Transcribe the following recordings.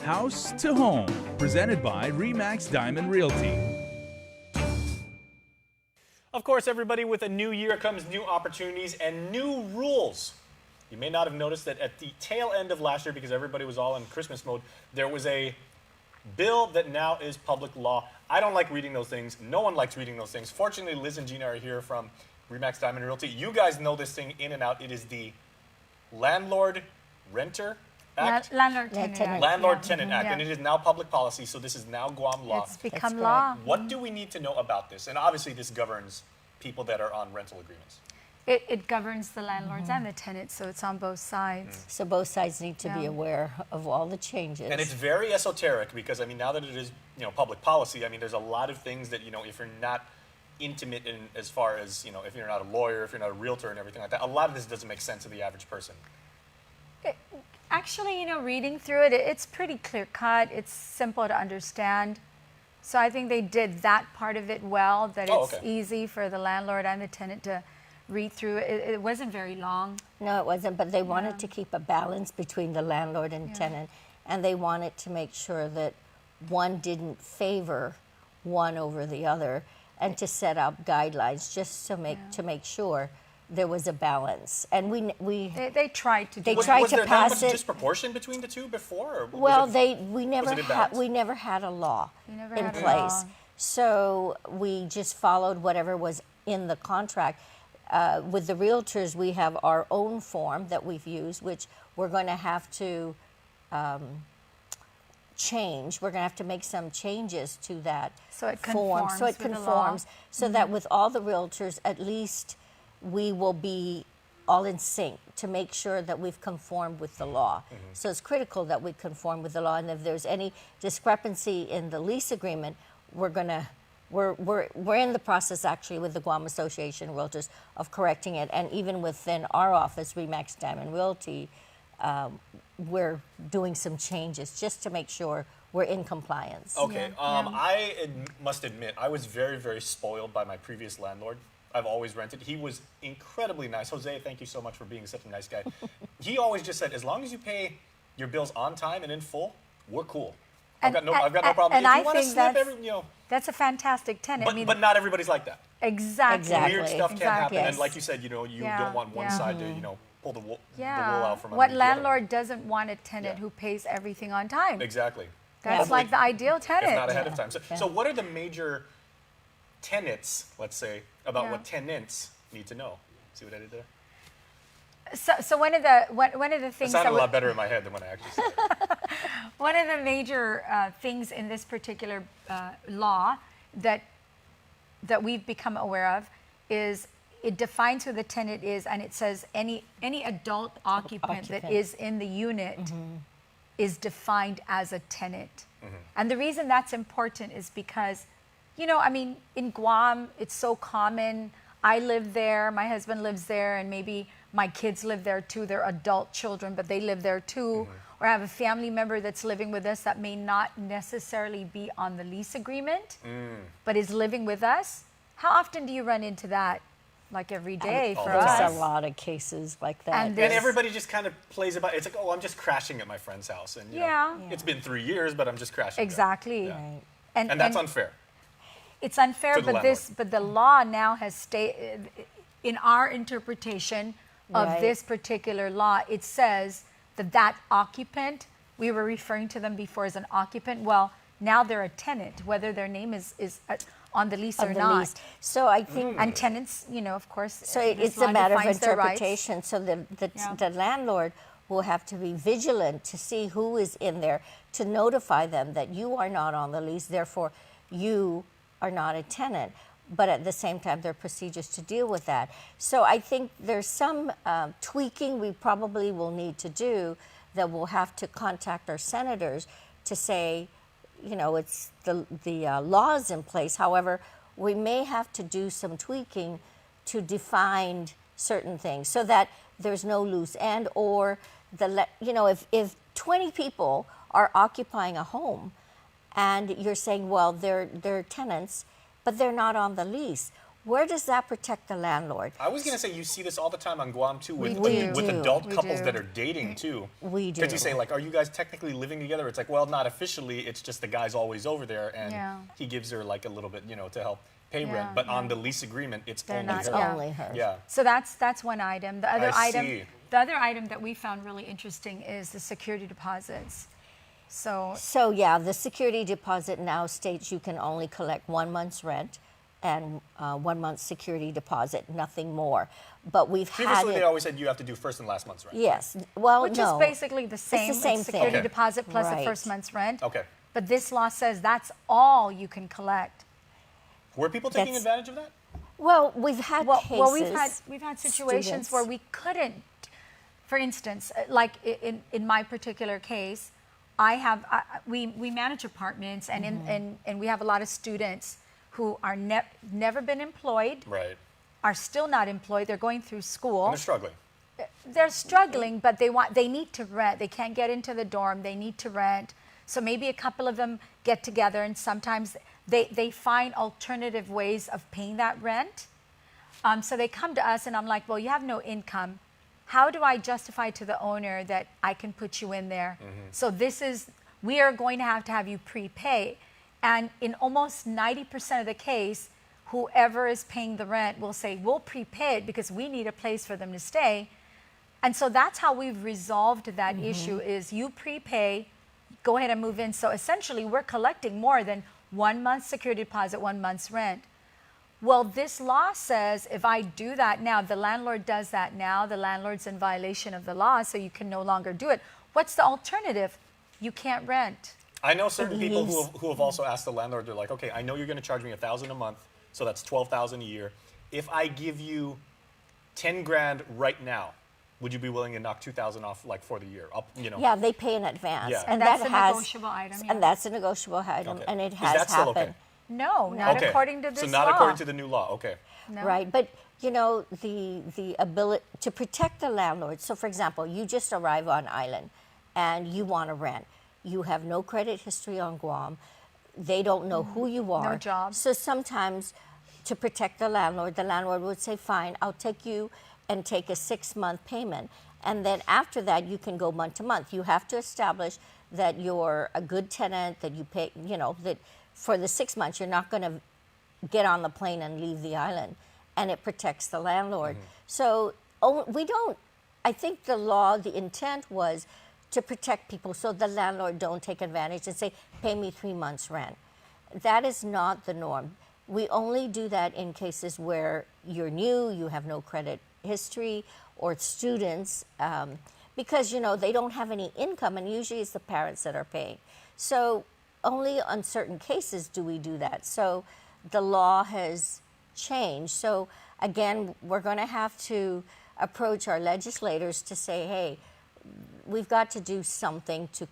House to Home, presented by RE/MAX Diamond Realty. Of course, everybody, with a new year comes new opportunities and new rules. You may not have noticed that at the tail end of last year, because everybody was all in Christmas mode, there was a bill that now is public law. I don't like reading those things. No one likes reading those things. Fortunately, Liz and Gina are here from RE/MAX Diamond Realty. You guys know this thing in and out. It is the Landlord Renter Act. Landlord-Tenant Act. Landlord-Tenant Act, and it is now public policy, so this is now Guam law. It's become law. What do we need to know about this? And obviously this governs people that are on rental agreements. It governs the landlords and the tenants, so it's on both sides. So both sides need to be aware of all the changes. And it's very esoteric because, I mean, now that it is, public policy, I mean, there's a lot of things that, if you're not intimate in as far as, if you're not a lawyer, if you're not a realtor and everything like that, a lot of this doesn't make sense to the average person. Actually, reading through it, it's pretty clear-cut. It's simple to understand. So I think they did that part of it well, that it's easy for the landlord and the tenant to read through it. It wasn't very long. No, it wasn't, but they wanted to keep a balance between the landlord and tenant, and they wanted to make sure that one didn't favor one over the other, and to set up guidelines just to make sure there was a balance. And they tried to do they it. tried was to there pass that much it. disproportion between the two before? Or Well, was it, we never had a law in had a place. law. So we just followed whatever was in the contract. With the realtors, we have our own form that we've used, which we're going to have to change. We're going to have to make some changes to that So it form, conforms so it with the law. conforms, so that with all the realtors, at least we will be all in sync to make sure that we've conformed with the law. So it's critical that we conform with the law, and if there's any discrepancy in the lease agreement, we're in the process actually with the Guam Association of Realtors of correcting it, and even within our office, RE/MAX Diamond Realty, we're doing some changes just to make sure we're in compliance. Okay, I must admit, I was very, very spoiled by my previous landlord. I've always rented. He was incredibly nice. Jose, thank you so much for being such a nice guy. He always just said, as long as you pay your bills on time and in full, we're cool. I've got no problem. And If you I want to think snip that's a fantastic tenant. but not everybody's like that. Exactly. Weird stuff can happen, Yes. and like you said, you don't want one side to, pull the wool out from What underneath the other. landlord doesn't want a tenant who pays everything on time? Exactly. That's like the ideal tenant. If not ahead of time. So what are the major tenets, let's say, about what tenants need to know? See what I did there? So one of the It things sounded a lot better in my head than when I actually said it. one of the major things in this particular law that we've become aware of is it defines who the tenant is, and it says any adult occupant that is in the unit is defined as a tenant. And the reason that's important is because, in Guam, it's so common. I live there, my husband lives there, and maybe my kids live there too. They're adult children, but they live there too. Or I have a family member that's living with us that may not necessarily be on the lease agreement, but is living with us. How often do you run into that? Like every day for us. There's a lot of cases like that. And And everybody just kind of plays about. It's like, I'm just crashing at my friend's house, and it's been 3 years, but I'm just crashing. Exactly. Yeah. Right. And that's unfair. It's unfair, To the but the law now has stated, in our interpretation of this particular law, it says that occupant, we were referring to them before as an occupant. Well, now they're a tenant, whether their name is on the lease or not. Lease. So I think, and tenants, of course. so it's a matter of interpretation. So the landlord will have to be vigilant to see who is in there, to notify them that you are not on the lease, therefore you are not a tenant. But at the same time, there are procedures to deal with that. So I think there's some tweaking we probably will need to do, that we'll have to contact our senators to say, it's the laws in place. However, we may have to do some tweaking to define certain things so that there's no loose end, or if 20 people are occupying a home and you're saying, well, they're tenants, but they're not on the lease. Where does that protect the landlord? I was going to say, you see this all the time on Guam, too, with, We with do. adult We couples do. that are dating, too. We do. Because you say, like, are you guys technically living together? It's like, well, not officially. It's just the guy's always over there, and Yeah. he gives her, like, a little bit, you know, to help pay Yeah, rent. But on yeah. the lease agreement, it's They're only not- her. yeah. Only her. Yeah. So that's one item. The other I item, see. the other item that we found really interesting is the security deposits. So So yeah, the security deposit now states you can only collect 1 month's rent and 1 month's security deposit, nothing more. But we've had Previously, it. they always said you have to do first and last month's rent. Yes. Well, which no. is basically the same. the same It's thing. security Okay. deposit plus the Right. first month's rent. Okay. But this law says that's all you can collect. Were people taking That's- advantage of that? Well, we've had cases. Well, we've had situations students. where we couldn't. For instance, like in my particular case, we manage apartments, and and we have a lot of students who are never been employed, Right. are still not employed. They're going through school. And they're struggling. They're struggling, but they need to rent. They can't get into the dorm. They need to rent. So maybe a couple of them get together, and sometimes they find alternative ways of paying that rent. So they come to us, and I'm like, well, you have no income. How do I justify to the owner that I can put you in there? So we are going to have you prepay. And in almost 90% of the case, whoever is paying the rent will say, we'll prepay it because we need a place for them to stay. And so that's how we've resolved that issue is you prepay, go ahead and move in. So essentially, we're collecting more than 1 month's security deposit, 1 month's rent. Well, this law says if I do that now, the landlord does that now, the landlord's in violation of the law, so you can no longer do it. What's the alternative? You can't rent. I know certain people who have also asked the landlord, they're like, okay, I know you're going to charge me $1,000 a month, so that's $12,000 a year. If I give you 10 grand right now, would you be willing to knock 2,000 off, like, for the year? Up, you know. Yeah, they pay in advance, Yeah. and That's that a has negotiable item, yeah. and that's a negotiable item, Okay. and it Is has that still happened. okay? No, not Okay. according to this So law. not according to the new law. Okay. No. Right, but you know the ability to protect the landlord. So, for example, you just arrive on island, and you want to rent. You have no credit history on Guam. They don't know who you are. No job. So sometimes, to protect the landlord would say, "Fine, I'll take you and take a 6-month payment, and then after that, you can go month to month. You have to establish that you're a good tenant, that you pay. You know that for the 6 months, you're not going to get on the plane and leave the island, and it protects the landlord. So we don't, I think the law, the intent was to protect people so the landlord don't take advantage and say, pay me 3 months rent. That is not the norm. We only do that in cases where you're new, you have no credit history, or students, because, you know, they don't have any income, and usually it's the parents that are paying. So only on certain cases do we do that. So the law has changed. So again, we're going to have to approach our legislators to say, hey, we've got to do something to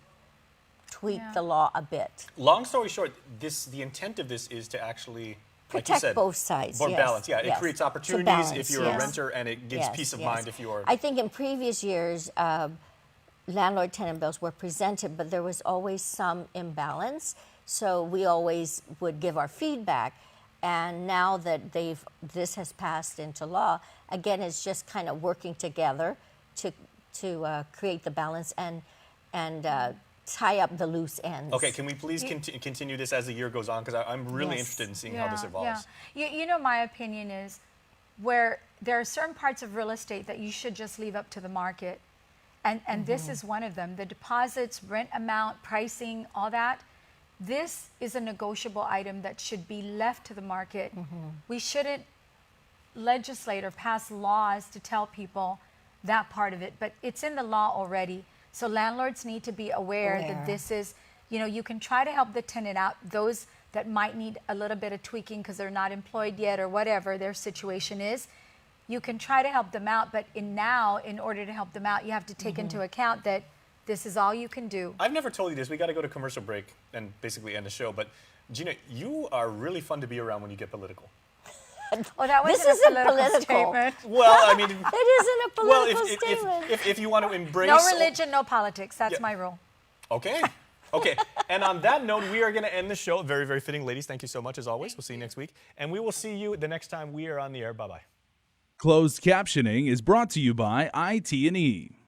tweak Yeah. the law a bit. Long story short, the intent of this is to actually, like you Protect said, both sides, more yes, balance. Yeah, yes. it creates To opportunities balance, if you're yes. a renter, and it gives Yes, peace of yes. mind if you're. I think in previous years, landlord-tenant bills were presented, but there was always some imbalance. So we always would give our feedback. And now that this has passed into law, again, it's just kind of working together to create the balance and tie up the loose ends. Okay, can we please continue this as the year goes on? Because I'm really Yes. interested in seeing how this evolves. Yeah. You know, my opinion is where there are certain parts of real estate that you should just leave up to the market. And this is one of them. The deposits, rent amount, pricing, all that. This is a negotiable item that should be left to the market. We shouldn't legislate or pass laws to tell people that part of it, but it's in the law already. So landlords need to be aware that this is, you know, you can try to help the tenant out, those that might need a little bit of tweaking because they're not employed yet or whatever their situation is. You can try to help them out, but in order to help them out, you have to take into account that this is all you can do. I've never told you this. We got to go to commercial break and basically end the show. But Gina, you are really fun to be around when you get political. Oh, that This wasn't isn't a political political. statement. Well, I mean, It isn't a well, political statement. if you want to embrace No religion, no politics. That's Yeah. my rule. Okay. Okay, and on that note, we are going to end the show. Very, very fitting. Ladies, thank you so much as always. We'll see you next week. And we will see you the next time we are on the air. Bye-bye. Closed captioning is brought to you by IT&E.